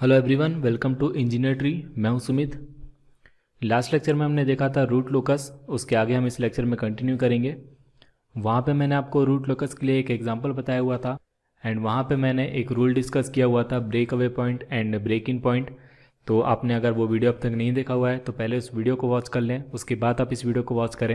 Hello everyone, welcome to engineer tree. मैं हूं Sumit. Last lecture में हमने देखा था रूट लोकस, उसके आगे हम इस लेक्चर में कंटिन्यू करेंगे। वहाँ पे मैंने आपको रूट लोकस के लिए एक एग्जांपल बताया हुआ था एंड वहाँ पे मैंने एक रूल डिस्कस किया हुआ था, break away point and break in point. तो आपने अगर वो वीडियो अब तक नहीं देखा हुआ है तो पहले उस वीडियो को वॉच कर लें, उसके बाद आप इस वीडियो को वॉच करें,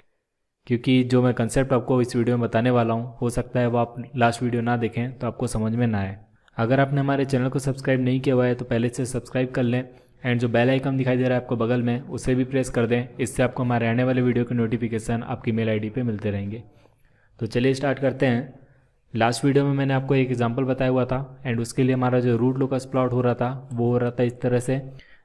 क्योंकि जो मैं कंसेप्ट आपको इस वीडियो में बताने वाला हूँ हो सकता है वो आप लास्ट वीडियो ना देखें तो आपको समझ में ना आए। अगर आपने हमारे चैनल को सब्सक्राइब नहीं किया हुआ है तो पहले से सब्सक्राइब कर लें एंड जो बेल आइकन दिखाई दे रहा है आपको बगल में, उसे भी प्रेस कर दें। इससे आपको हमारे आने वाले वीडियो के नोटिफिकेशन आपकी मेल आईडी पे मिलते रहेंगे। तो चलिए स्टार्ट करते हैं। लास्ट वीडियो में मैंने आपको एक एग्जांपल बताया हुआ था एंड उसके लिए हमारा जो रूट लोकस प्लॉट हो रहा था वो हो रहा था इस तरह से।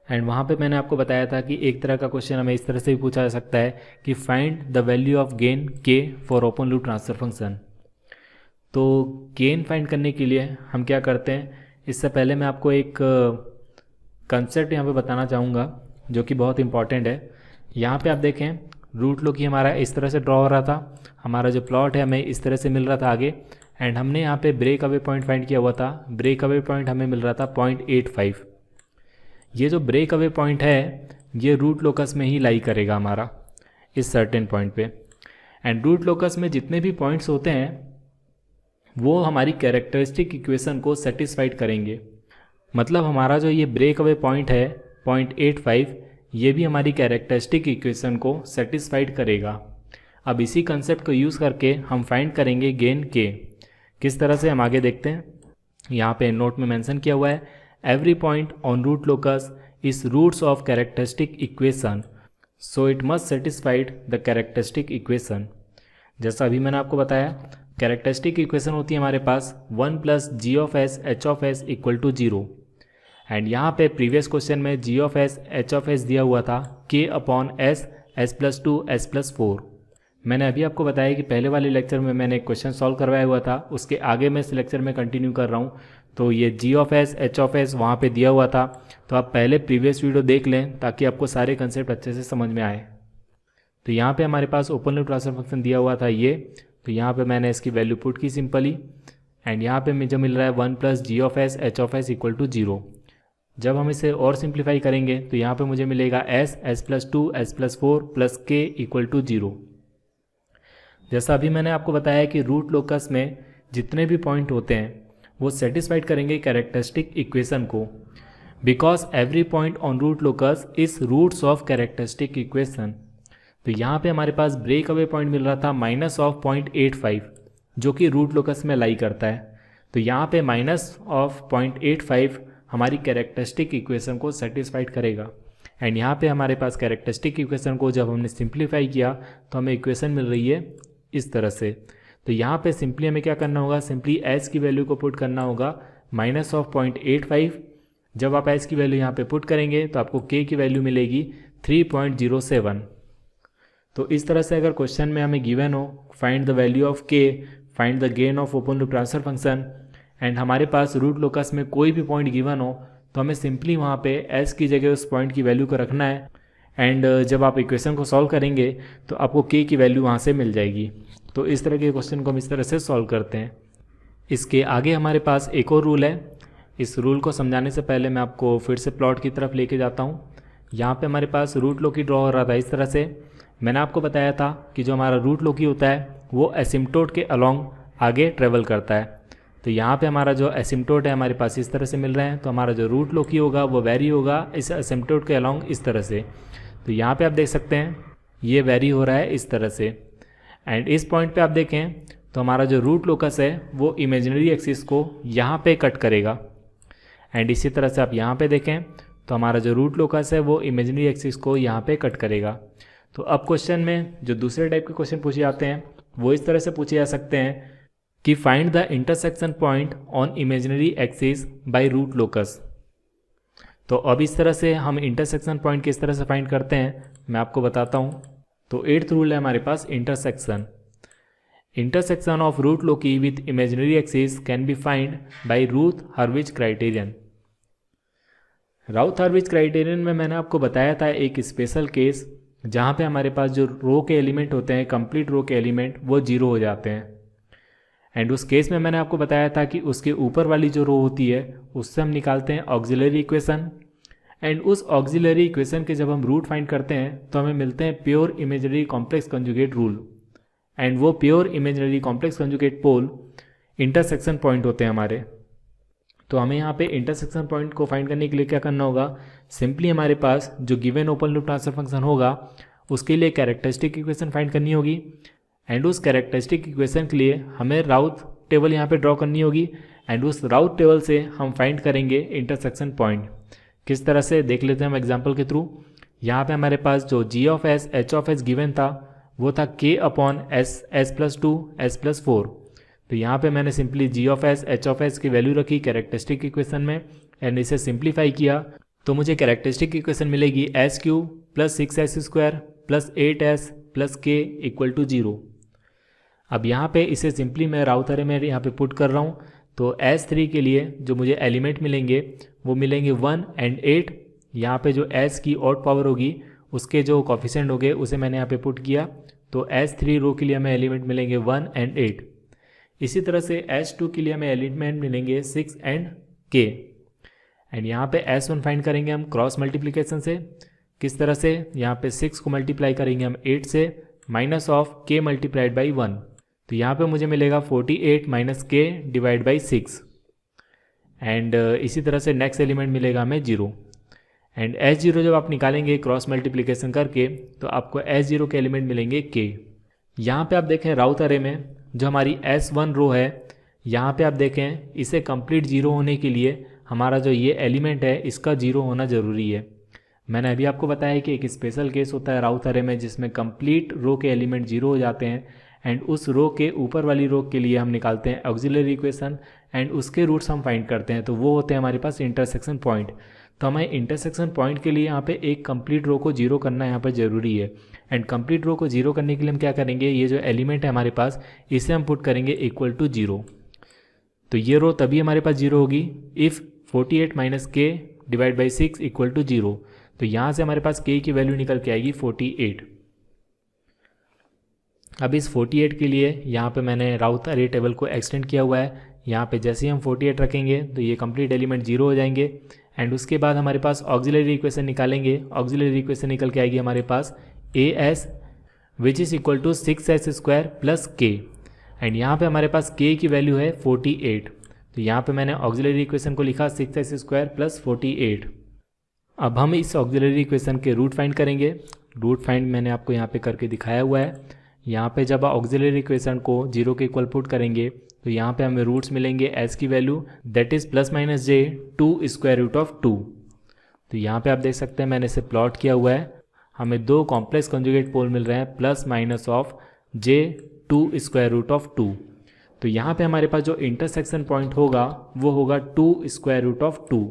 एंड वहाँ पे मैंने आपको बताया था कि एक तरह का क्वेश्चन हमें इस तरह से भी पूछा जा सकता है कि find the value of gain K for open loop transfer function. तो गेन फाइंड करने के लिए हम क्या करते हैं, इससे पहले मैं आपको एक कंसेप्ट यहाँ पे बताना चाहूँगा जो कि बहुत इंपॉर्टेंट है। यहाँ पे आप देखें रूट लो की हमारा इस तरह से ड्रॉ हो रहा था, हमारा जो प्लॉट है हमें इस तरह से मिल रहा था आगे। एंड हमने यहाँ पे ब्रेक अवे पॉइंट फाइंड किया हुआ था, ब्रेक अवे पॉइंट हमें मिल रहा था 0.85। ये जो ब्रेक अवे पॉइंट है ये रूट लोकस में ही लाई करेगा हमारा इस सर्टेन पॉइंट पे। एंड रूट लोकस में जितने भी पॉइंट्स होते हैं वो हमारी कैरेक्टरिस्टिक इक्वेशन को सेटिस्फाइड करेंगे। मतलब हमारा जो ये ब्रेक अवे पॉइंट है 0.85, ये भी हमारी कैरेक्टरिस्टिक इक्वेशन को सेटिस्फाइड करेगा। अब इसी कंसेप्ट को यूज़ करके हम फाइंड करेंगे गेन के। किस तरह से हम आगे देखते हैं। यहाँ पे नोट में मेंशन किया हुआ है, every point on root locus is roots of characteristic equation, so it must satisfied the characteristic equation. जैसा अभी मैंने आपको बताया, कैरेक्टरिस्टिक इक्वेशन होती है हमारे पास 1 plus G of S H of S equal to 0। And यहाँ पे प्रीवियस क्वेश्चन में G of S H of S दिया हुआ था K upon S, S plus 2, S plus 4। मैंने अभी आपको बताया कि पहले वाले लेक्चर में मैंने एक क्वेश्चन सॉल्व करवाया हुआ था, उसके आगे मैं इस लेक्चर में कंटिन्यू कर रहा हूँ। तो ये G of S H of S वहाँ पर दिया हुआ था, तो आप पहले प्रीवियस वीडियो देख लें ताकि आपको सारे कंसेप्ट अच्छे से समझ में आए। तो यहाँ पे हमारे पास ओपन लूप ट्रांसफर फंक्शन दिया हुआ था ये, तो यहाँ पे मैंने इसकी वैल्यू पुट की सिंपली। एंड यहाँ पे मुझे मिल रहा है 1 plus G of S H of S equal to 0। जब हम इसे और सिंप्लीफाई करेंगे तो यहाँ पे मुझे मिलेगा S, S plus 2, S plus 4 plus के इक्वल टू 0। जैसा अभी मैंने आपको बताया कि रूट लोकस में जितने भी पॉइंट होते हैं वो सेटिस्फाइड करेंगे कैरेक्टरिस्टिक इक्वेशन को, because every point on root locus is roots of characteristic equation. तो यहाँ पे हमारे पास ब्रेक अवे पॉइंट मिल रहा था माइनस ऑफ 0.85 जो कि रूट लोकस में लाई करता है। तो यहाँ पे माइनस ऑफ 0.85 हमारी कैरेक्टरिस्टिक इक्वेशन को सेटिस्फाइड करेगा। एंड यहाँ पे हमारे पास कैरेक्टरिस्टिक इक्वेशन को जब हमने सिंप्लीफाई किया तो हमें इक्वेशन मिल रही है इस तरह से। तो यहाँ पे सिंपली हमें क्या करना होगा, सिंपली एस की वैल्यू को पुट करना होगा माइनस ऑफ 0.85। जब आप एस की वैल्यू यहाँ पे पुट करेंगे तो आपको के की वैल्यू मिलेगी 3.07। तो इस तरह से अगर क्वेश्चन में हमें गिवन हो फाइंड द वैल्यू ऑफ के, find the gain of open loop transfer function, and हमारे पास रूट लोकस में कोई भी पॉइंट गिवन हो तो हमें सिंपली वहाँ पे एस की जगह उस पॉइंट की वैल्यू को रखना है। एंड जब आप इक्वेशन को सॉल्व करेंगे तो आपको के की वैल्यू वहाँ से मिल जाएगी। तो इस तरह के क्वेश्चन को हम इस तरह से सॉल्व करते हैं। इसके आगे हमारे पास एक और रूल है। इस रूल को समझाने से पहले मैं आपको फिर से प्लॉट की तरफ लेके जाता हूँ। यहाँ पे हमारे पास रूट लो की ड्रॉ हो रहा था इस तरह से। मैंने आपको बताया था कि जो हमारा रूट लो की होता है वो एसिम्प्टोट के अलोंग आगे ट्रेवल करता है। तो यहाँ पे हमारा जो एसिम्प्टोट है हमारे पास इस तरह से मिल रहे हैं, तो हमारा जो रूट लो की होगा वो वेरी होगा इस एसिम्प्टोट के अलोंग इस तरह से। तो यहाँ पे आप देख सकते हैं ये वेरी हो रहा है इस तरह से। एंड इस पॉइंट पे आप देखें तो हमारा जो रूट लोकस है वो इमेजिनरी एक्सिस को यहाँ पे कट करेगा। एंड इसी तरह से आप यहाँ पे देखें तो हमारा जो रूट लोकस है वो इमेजिनरी एक्सिस को यहाँ पे कट करेगा। तो अब क्वेश्चन में जो दूसरे टाइप के क्वेश्चन पूछे जाते हैं वो इस तरह से पूछे जा सकते हैं कि find the intersection point on imaginary axis by root locus. तो अब इस तरह से हम इंटरसेक्शन पॉइंट किस तरह से फाइंड करते हैं मैं आपको बताता हूँ। तो 8th रूल है हमारे पास intersection. Intersection of root loci with imaginary axis can be find by Routh Hurwitz criterion. Routh Hurwitz criterion में मैंने आपको बताया था एक स्पेशल केस जहाँ पे हमारे पास जो रो के एलिमेंट होते हैं, कंप्लीट रो के एलिमेंट, वो 0 हो जाते हैं। एंड उस केस में मैंने आपको बताया था कि उसके ऊपर वाली जो रो होती है उससे हम निकालते हैं ऑक्सिलरी इक्वेशन, एंड उस ऑक्सिलरी इक्वेशन के जब हम रूट फाइंड करते हैं तो हमें मिलते हैं pure imaginary complex conjugate rule, and वो प्योर इमेजिनरी कॉम्प्लेक्स कंजुगेट पोल इंटरसेक्शन पॉइंट होते हैं हमारे। तो हमें यहाँ पे इंटरसेक्शन पॉइंट को फाइंड करने के लिए क्या करना होगा, सिंपली हमारे पास जो given open loop transfer function होगा उसके लिए कैरेक्टरिस्टिक इक्वेशन फाइंड करनी होगी, एंड उस कैरेक्टरिस्टिक इक्वेशन के लिए हमें राउथ टेबल यहाँ पे ड्रॉ करनी होगी, एंड उस राउथ टेबल से हम फाइंड करेंगे इंटरसेक्शन पॉइंट। किस तरह से देख लेते हैं हम एग्जांपल के थ्रू। यहाँ पे हमारे पास जो G of S H of S given था वो था k upon S S plus 2 S plus 4। तो यहाँ पे मैंने simply G of S H of S की वैल्यू रखी कैरेक्टरिस्टिक इक्वेशन में, एंड इसे सिंप्लीफाई किया तो मुझे कैरेक्टरिस्टिक इक्वेशन मिलेगी S cube plus 6s square plus 8s plus k equal to 0। अब यहाँ पे इसे सिंपली मैं राउथ अरे में यहाँ पे पुट कर रहा हूँ। तो S3 के लिए जो मुझे एलिमेंट मिलेंगे वो मिलेंगे 1 एंड 8। यहाँ पे जो S की ऑड पावर होगी उसके जो कॉफिशेंट होंगे उसे मैंने यहाँ पे पुट किया, तो S3 रो के लिए हमें एलिमेंट मिलेंगे 1 एंड 8। इसी तरह से S2 के लिए हमें एलिमेंट मिलेंगे 6 एंड k, एंड यहाँ पे S1 फाइंड करेंगे हम क्रॉस मल्टीप्लिकेशन से। किस तरह से, यहाँ पे 6 को मल्टीप्लाई करेंगे हम 8 से minus of k multiplied by 1, तो यहाँ पे मुझे मिलेगा 48 minus k divide by 6, and इसी तरह से नेक्स्ट एलिमेंट मिलेगा हमें 0, एंड S0 जब आप निकालेंगे क्रॉस मल्टीप्लिकेशन करके तो आपको S0 के एलिमेंट मिलेंगे k। यहाँ पे आप देखें राउथ अरे में जो हमारी S1 रो है, यहाँ पे आप देखें इसे कंप्लीट 0 होने के लिए हमारा जो ये एलिमेंट है इसका 0 होना ज़रूरी है। मैंने अभी आपको बताया कि एक स्पेशल केस होता है राउथ अरे में जिसमें कंप्लीट रो के एलिमेंट 0 हो जाते हैं, एंड उस रो के ऊपर वाली रो के लिए हम निकालते हैं ऑक्सिलरी इक्वेशन, एंड उसके रूट्स हम फाइंड करते हैं, तो वो होते हैं हमारे पास इंटरसेक्शन पॉइंट। तो हमें इंटरसेक्शन पॉइंट के लिए यहाँ पे एक कंप्लीट रो को 0 करना यहाँ पर ज़रूरी है, एंड कंप्लीट रो को 0 करने के लिए हम क्या करेंगे, ये जो एलिमेंट है हमारे पास इसे हम पुट करेंगे इक्वल टू 0। तो ये रो तभी हमारे पास 0 होगी if 48 minus k divide by 6 equal to 0। तो यहाँ से हमारे पास k की वैल्यू निकल के आएगी 48। अब इस 48 के लिए यहाँ पे मैंने राउथ अरे टेबल को एक्सटेंड किया हुआ है। यहाँ पे जैसे ही हम 48 रखेंगे तो ये कंप्लीट एलिमेंट 0 हो जाएंगे, एंड उसके बाद हमारे पास ऑक्सिलरी इक्वेशन निकालेंगे। ऑक्सिलरी इक्वेशन निकल के आएगी हमारे पास as which is equal to 6s square plus k, and यहाँ पे हमारे पास k की वैल्यू है 48। तो यहाँ पे मैंने ऑक्सिलरी इक्वेशन को लिखा 6s स्क्वायर प्लस 48। अब हम इस ऑक्सिलरी इक्वेशन के रूट फाइंड करेंगे। रूट फाइंड मैंने आपको यहाँ पे करके दिखाया हुआ है। यहाँ पे जब ऑक्सिलरी इक्वेशन को 0 के इक्वल पुट करेंगे तो यहाँ पे हमें रूट्स मिलेंगे s की value that is plus minus j 2 square root of 2। तो यहाँ पे आप देख सकते हैं मैंने इसे प्लॉट किया हुआ है। हमें दो कॉम्प्लेक्स कंजुगेट पोल मिल रहे हैं plus minus of j 2 square root of 2। तो यहाँ पे हमारे पास जो इंटरसेक्शन पॉइंट होगा वो होगा 2 स्क्वायर रूट ऑफ 2।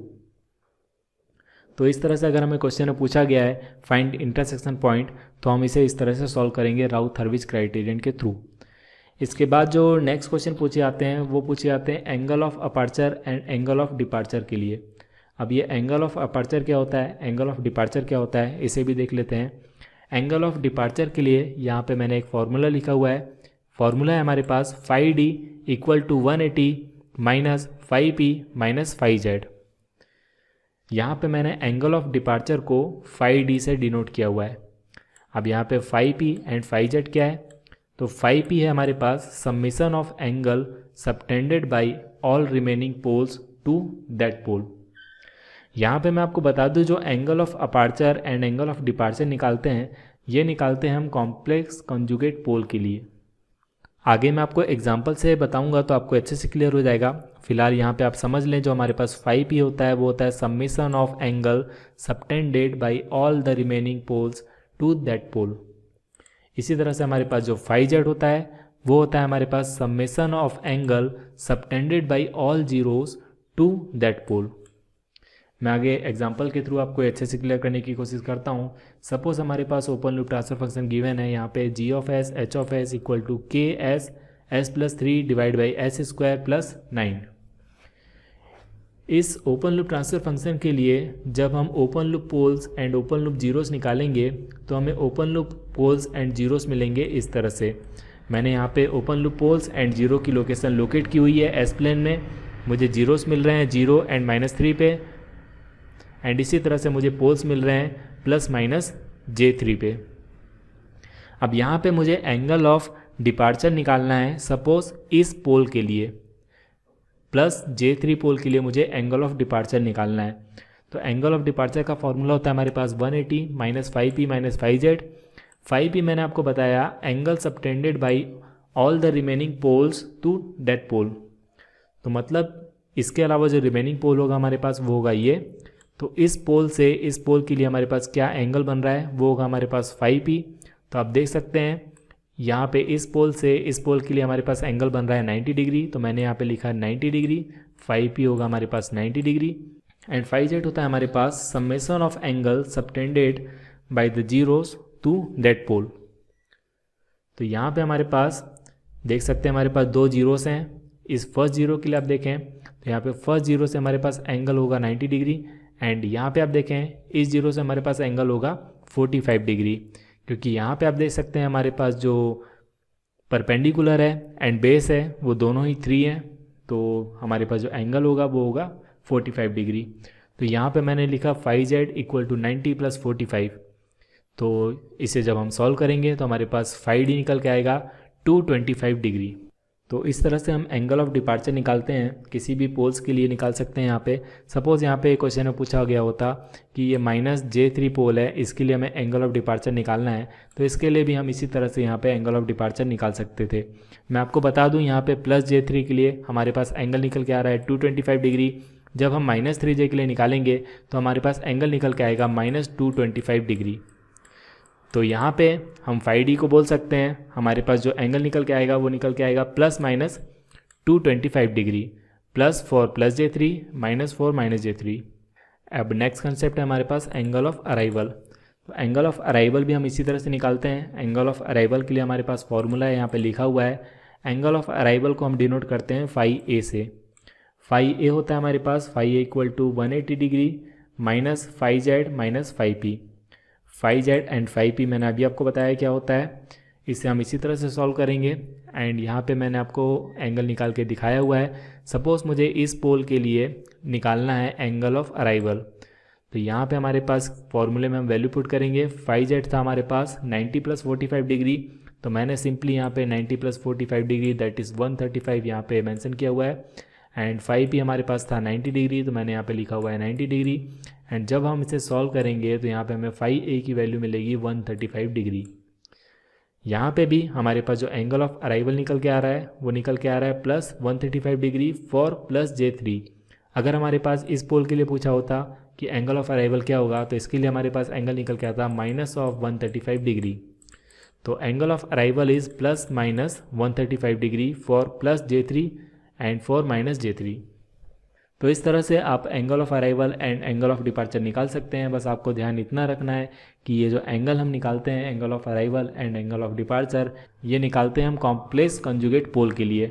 तो इस तरह से अगर हमें क्वेश्चन में पूछा गया है फाइंड इंटरसेक्शन पॉइंट, तो हम इसे इस तरह से सॉल्व करेंगे राउथ हर्विज क्राइटेरियन के थ्रू। इसके बाद जो नेक्स्ट क्वेश्चन पूछे जाते हैं वो पूछे जाते हैं angle of aperture and angle of departure के लिए। अब ये एंगल ऑफ अपर्चर क्या होता है, एंगल ऑफ डिपार्चर क्या होता है, इसे भी देख लेते हैं। एंगल ऑफ डिपार्चर के लिए यहाँ पे मैंने एक फार्मूला लिखा हुआ है। फार्मूला है हमारे पास 5d equal to 180 minus 5p minus 5z। यहाँ पे मैंने एंगल ऑफ डिपार्चर को 5d से डिनोट किया हुआ है। अब यहाँ पे 5p एंड 5z क्या है, तो 5p है हमारे पास summation of angle subtended by all remaining poles to that pole. यहाँ पे मैं आपको बता दूँ जो angle of aperture and angle of departure निकालते हैं ये निकालते हैं हम कॉम्प्लेक्स कंजुगेट पोल के लिए। आगे मैं आपको एग्जांपल से बताऊंगा तो आपको अच्छे से क्लियर हो जाएगा। फिलहाल यहाँ पे आप समझ लें जो हमारे पास 5p होता है वो होता है summation of angle subtended by all the remaining poles to that pole. इसी तरह से हमारे पास जो 5z होता है वो होता है हमारे पास summation of angle subtended by all zeros to that pole. मैं आगे एग्जांपल के थ्रू आपको अच्छे से क्लियर करने की कोशिश करता हूँ। सपोज हमारे पास open loop transfer function given है, यहाँ पे g of S H of S equal to k s plus 3 divide by S square plus 9। इस ओपन लूप ट्रांसफर फंक्शन के लिए जब हम open loop poles and open loop zeros निकालेंगे तो हमें open loop poles and zeros मिलेंगे इस तरह से। मैंने यहाँ पे open loop poles and zero की लोकेशन लोकेट की हुई है एस प्लेन में। मुझे जीरोस मिल रहे हैं 0 एंड -3 पे, एंड इसी तरह से मुझे पोल्स मिल रहे हैं +-J3 पे। अब यहाँ पे मुझे एंगल ऑफ डिपार्चर निकालना है। सपोज इस पोल के लिए +J3 पोल के लिए मुझे एंगल ऑफ डिपार्चर निकालना है। तो एंगल ऑफ डिपार्चर का फॉर्मूला होता है हमारे पास 180 -5P -5Z। 5P मैंने आपको बताया angle subtended by all the remaining poles to that pole. तो मतलब इसके अलावा जो रिमेनिंग पोल होगा हमारे पास वो होगा ये। तो इस पोल से इस पोल के लिए हमारे पास क्या एंगल बन रहा है, वो होगा हमारे पास 5P। तो आप देख सकते हैं यहाँ पे इस पोल से इस पोल के लिए हमारे पास एंगल बन रहा है 90 डिग्री। तो मैंने यहाँ पे लिखा है 90 डिग्री, 5P होगा हमारे पास 90 डिग्री, एंड 5Z होता है हमारे पास summation of angle subtended by the zeros to that pole. तो यहाँ पे हमारे पास देख सकते हैं हमारे पास 2 जीरोस हैं। इस फर्स्ट जीरो के लिए आप देखें तो यहाँ पे फर्स्ट जीरो से हमारे पास एंगल होगा 90 डिग्री, एंड यहाँ पे आप देखें इस जीरो से हमारे पास एंगल होगा 45 डिग्री, क्योंकि यहाँ पे आप देख सकते हैं हमारे पास जो परपेंडिकुलर है एंड बेस है वो दोनों ही 3 हैं। तो हमारे पास जो एंगल होगा वो होगा 45 डिग्री। तो यहाँ पे मैंने लिखा 5Z = 90 + 45। तो इसे जब हम सॉल्व करेंगे तो हमारे पास 5D निकल के आएगा 225 डिग्री। तो इस तरह से हम एंगल ऑफ डिपार्चर निकालते हैं, किसी भी पोल्स के लिए निकाल सकते हैं। यहाँ पे सपोज़ यहाँ पे क्वेश्चन में पूछा गया होता कि ये -J3 पोल है, इसके लिए हमें एंगल ऑफ डिपार्चर निकालना है, तो इसके लिए भी हम इसी तरह से यहाँ पे एंगल ऑफ डिपार्चर निकाल सकते थे। मैं आपको बता दूँ यहाँ पे +J3 के लिए हमारे पास एंगल निकल के आ रहा है 225 डिग्री। जब हम -3J के लिए निकालेंगे तो हमारे पास एंगल निकल के आएगा -225 डिग्री। तो यहाँ पे हम 5D को बोल सकते हैं, हमारे पास जो एंगल निकल के आएगा वो निकल के आएगा +-225 डिग्री, +4 +J3 -4 -J3। अब नेक्स्ट कंसेप्ट है हमारे पास एंगल ऑफ अराइवल। तो एंगल ऑफ अराइवल भी हम इसी तरह से निकालते हैं। एंगल ऑफ अराइवल के लिए हमारे पास फॉर्मूला है, यहाँ पे लिखा हुआ है। एंगल ऑफ अराइवल को हम डिनोट करते हैं φA से। φA होता है हमारे पास φA = 180 degree -5Z -5P। 5Z and 5P मैंने अभी आपको बताया क्या होता है। इसे हम इसी तरह से सॉल्व करेंगे, एंड यहाँ पे मैंने आपको एंगल निकाल के दिखाया हुआ है। सपोज़ मुझे इस पोल के लिए निकालना है एंगल ऑफ अराइवल। तो यहाँ पे हमारे पास फॉर्मूले में हम वैल्यू पुट करेंगे। 5Z था हमारे पास 90 + 45 डिग्री, तो मैंने सिंपली यहाँ पे 90 + 45 डिग्री दैट इज़ 135 यहाँ पे मेंशन किया हुआ है। एंड 5P हमारे पास था 90 डिग्री, तो मैंने यहाँ पे लिखा हुआ है 90 डिग्री। एंड जब हम इसे सॉल्व करेंगे तो यहाँ पे हमें φA की वैल्यू मिलेगी 135 डिग्री। यहाँ पे भी हमारे पास जो एंगल ऑफ अराइवल निकल के आ रहा है वो निकल के आ रहा है +135 डिग्री फॉर +J3। अगर हमारे पास इस पोल के लिए पूछा होता कि एंगल ऑफ अराइवल क्या होगा, तो इसके लिए हमारे पास एंगल निकल के आता -135 डिग्री। तो angle of arrival is +-135 degree for +J3 and for -J3। तो इस तरह से आप angle of arrival and angle of departure निकाल सकते हैं। बस आपको ध्यान इतना रखना है कि ये जो एंगल हम निकालते हैं angle of arrival and angle of departure, ये निकालते हैं हम कॉम्प्लेक्स कंजुगेट पोल के लिए।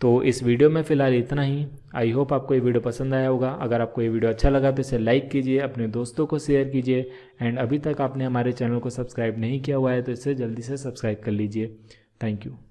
तो इस वीडियो में फ़िलहाल इतना ही। आई होप आपको ये वीडियो पसंद आया होगा। अगर आपको ये वीडियो अच्छा लगा तो इसे लाइक कीजिए, अपने दोस्तों को शेयर कीजिए, एंड अभी तक आपने हमारे चैनल को सब्सक्राइब नहीं किया हुआ है तो इसे जल्दी से सब्सक्राइब कर लीजिए। Thank you.